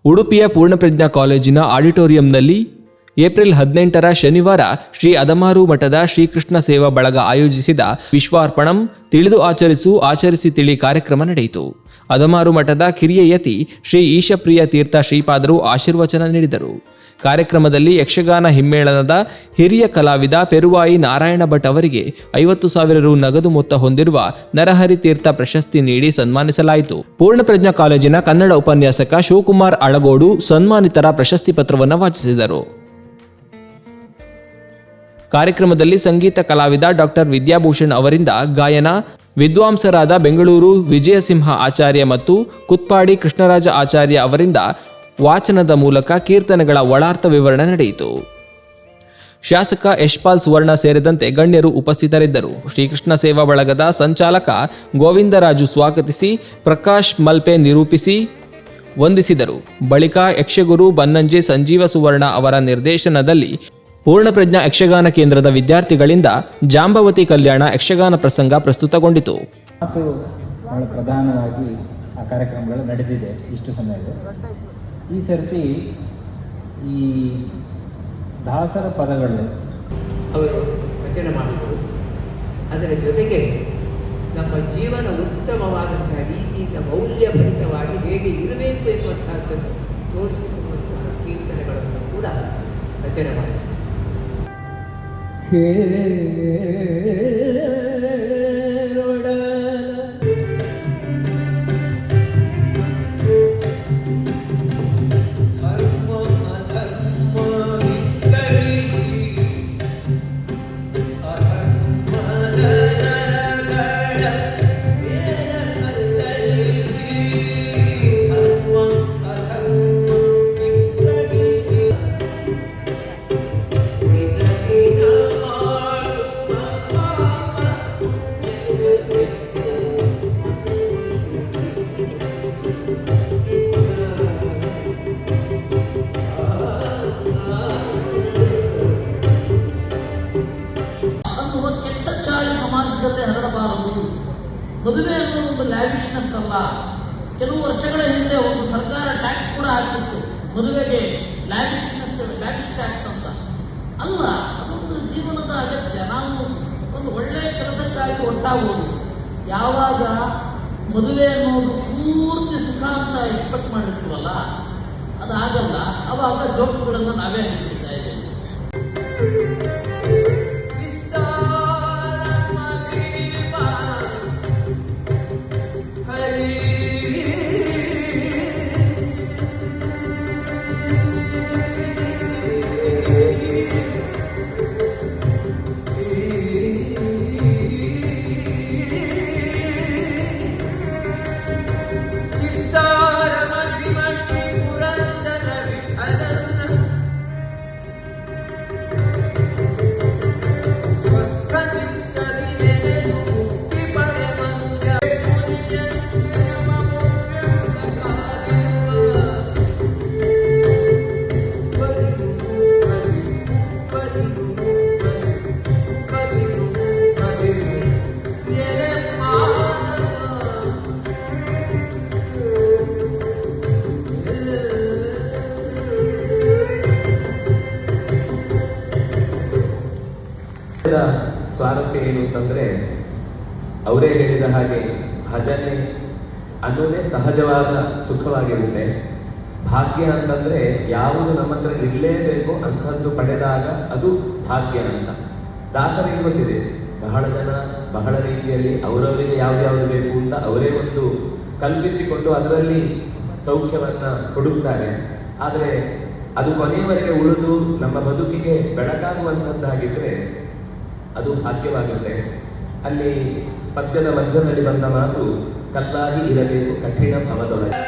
ಉಡುಪಿಯ ಪೂರ್ಣಪ್ರಜ್ಞಾ ಕಾಲೇಜಿನ ಆಡಿಟೋರಿಯಂನಲ್ಲಿ ಏಪ್ರಿಲ್ 18 ಶನಿವಾರ ಶ್ರೀ ಅದಮಾರು ಮಠದ ಶ್ರೀಕೃಷ್ಣ ಸೇವಾ ಬಳಗ ಆಯೋಜಿಸಿದ ವಿಶ್ವಾರ್ಪಣಂ ತಿಳಿದು ಆಚರಿಸು ಆಚರಿಸಿ ತಿಳಿ ಕಾರ್ಯಕ್ರಮ ನಡೆಯಿತು. ಅದಮಾರು ಮಠದ ಕಿರಿಯ ಯತಿ ಶ್ರೀ ಈಶಪ್ರಿಯ ತೀರ್ಥ ಶ್ರೀಪಾದರು ಆಶೀರ್ವಚನ ನೀಡಿದರು. ಕಾರ್ಯಕ್ರಮದಲ್ಲಿ ಯಕ್ಷಗಾನ ಹಿಮ್ಮೇಳನದ ಹಿರಿಯ ಕಲಾವಿದ ಪೆರುವಾಯಿ ನಾರಾಯಣ ಭಟ್ ಅವರಿಗೆ 50,000 ರು ನಗದು ಮೊತ್ತ ಹೊಂದಿರುವ ನರಹರಿ ತೀರ್ಥ ಪ್ರಶಸ್ತಿ ನೀಡಿ ಸನ್ಮಾನಿಸಲಾಯಿತು. ಪೂರ್ಣಪ್ರಜ್ಞಾ ಕಾಲೇಜಿನ ಕನ್ನಡ ಉಪನ್ಯಾಸಕ ಶಿವಕುಮಾರ್ ಅಳಗೋಡು ಸನ್ಮಾನಿತರ ಪ್ರಶಸ್ತಿ ಪತ್ರವನ್ನು ವಾಚಿಸಿದರು. ಕಾರ್ಯಕ್ರಮದಲ್ಲಿ ಸಂಗೀತ ಕಲಾವಿದ ಡಾಕ್ಟರ್ ವಿದ್ಯಾಭೂಷಣ್ ಅವರಿಂದ ಗಾಯನ, ವಿದ್ವಾಂಸರಾದ ಬೆಂಗಳೂರು ವಿಜಯಸಿಂಹ ಆಚಾರ್ಯ ಮತ್ತು ಕುತ್ಪಾಡಿ ಕೃಷ್ಣರಾಜ ಆಚಾರ್ಯ ಅವರಿಂದ ವಾಚನದ ಮೂಲಕ ಕೀರ್ತನೆಗಳ ಒಳಾರ್ಥ ವಿವರಣೆ ನಡೆಯಿತು. ಶಾಸಕ ಯಶ್ಪಾಲ್ ಸುವರ್ಣ ಸೇರಿದಂತೆ ಗಣ್ಯರು ಉಪಸ್ಥಿತರಿದ್ದರು. ಶ್ರೀಕೃಷ್ಣ ಸೇವಾ ಬಳಗದ ಸಂಚಾಲಕ ಗೋವಿಂದರಾಜು ಸ್ವಾಗತಿಸಿ, ಪ್ರಕಾಶ್ ಮಲ್ಪೆ ನಿರೂಪಿಸಿ ವಂದಿಸಿದರು. ಬಳಿಕ ಯಕ್ಷಗುರು ಬನ್ನಂಜೆ ಸಂಜೀವ ಸುವರ್ಣ ಅವರ ನಿರ್ದೇಶನದಲ್ಲಿ ಪೂರ್ಣಪ್ರಜ್ಞಾ ಯಕ್ಷಗಾನ ಕೇಂದ್ರದ ವಿದ್ಯಾರ್ಥಿಗಳಿಂದ ಜಾಂಬವತಿ ಕಲ್ಯಾಣ ಯಕ್ಷಗಾನ ಪ್ರಸಂಗ ಪ್ರಸ್ತುತಗೊಂಡಿತು. ಮತ್ತು ಬಹಳ ಪ್ರಧಾನವಾಗಿ ಆ ಕಾರ್ಯಕ್ರಮಗಳು ನಡೆದಿದೆ ಇಷ್ಟು ಸಮಯದ. ಈ ಸರ್ತಿ ಈ ದಾಸರ ಪದಗಳು ಅವರು ರಚನೆ ಮಾಡಿದರು. ಅದರ ಜೊತೆಗೆ ನಮ್ಮ ಜೀವನ ಉತ್ತಮವಾದಂತಹ ರೀತಿಯಿಂದ ಮೌಲ್ಯಭರಿತವಾಗಿ ಹೇಗೆ ಇರಬೇಕು ಎನ್ನುವಂತಹದ್ದನ್ನು ತೋರಿಸಿಕೊಳ್ಳುವಂತಹ ಕೀರ್ತನೆಗಳನ್ನು ಕೂಡ ರಚನೆ ಮಾಡಿದರು. ಹರಡಬಾರದು. ಮದುವೆ ಅನ್ನೋ ಒಂದು ಲ್ಯಾವಿಶ್ನೆಸ್ ಅಲ್ಲ. ಕೆಲವು ವರ್ಷಗಳ ಹಿಂದೆ ಒಂದು ಸರ್ಕಾರ ಟ್ಯಾಕ್ಸ್ ಕೂಡ ಹಾಕಿತ್ತು ಮದುವೆಗೆ, ಲ್ಯಾವಿಶ್ ಟ್ಯಾಕ್ಸ್ ಅಂತ ಅಲ್ಲ. ಅದೊಂದು ಜೀವನದ ಅಗತ್ಯ. ನಾವು ಒಂದು ಒಳ್ಳೆಯ ಕೆಲಸಕ್ಕಾಗಿ ಒಟ್ಟಾಗುವುದು. ಯಾವಾಗ ಮದುವೆ ಅನ್ನೋದು ಪೂರ್ತಿ ಸುಖ ಅಂತ ಎಕ್ಸ್ಪೆಕ್ಟ್ ಮಾಡಿರ್ತೀವಲ್ಲ, ಅದಾಗಲ್ಲ. ಅವಾಗ ಜೋಕುಗಳನ್ನು ನಾವೇ ಹಾಕಿಬಿಡ್ತಾ ಇದ್ದೇವೆ. ಸ್ವಾರಸ್ಯ ಏನು ಅಂತಂದರೆ, ಅವರೇ ಹೇಳಿದ ಹಾಗೆ ಭಜನೆ ಅನ್ನೋದೇ ಸಹಜವಾದ ಸುಖವಾಗಿರುತ್ತೆ. ಭಾಗ್ಯ ಅಂತಂದರೆ ಯಾವುದು ನಮ್ಮ ಹತ್ರ ಇರಲೇಬೇಕು ಅಂಥದ್ದು ಪಡೆದಾಗ ಅದು ಭಾಗ್ಯ ಅಂತ. ದಾಸರಿಗೆ ಗೊತ್ತಿದೆ, ಬಹಳ ಜನ ಬಹಳ ರೀತಿಯಲ್ಲಿ ಅವರವರಿಗೆ ಯಾವ್ದು ಬೇಕು ಅಂತ ಅವರೇ ಒಂದು ಕಲ್ಪಿಸಿಕೊಂಡು ಅದರಲ್ಲಿ ಸೌಖ್ಯವನ್ನು ಹುಡುಕ್ತಾರೆ. ಆದರೆ ಅದು ಕೊನೆಯವರೆಗೆ ಉಳಿದು ನಮ್ಮ ಬದುಕಿಗೆ ಬೆಳಕಾಗುವಂಥದ್ದಾಗಿದ್ದರೆ ಅದು ಭಾಗ್ಯವಾಗುತ್ತೆ. ಅಲ್ಲಿ ಪದ್ಯದ ಮಧ್ಯದಲ್ಲಿ ಬಂದ ಮಾತು, ಕಲ್ಲಾಗಿ ಇರಬೇಕು ಕಠಿಣ ಭವದೊಳಗೆ.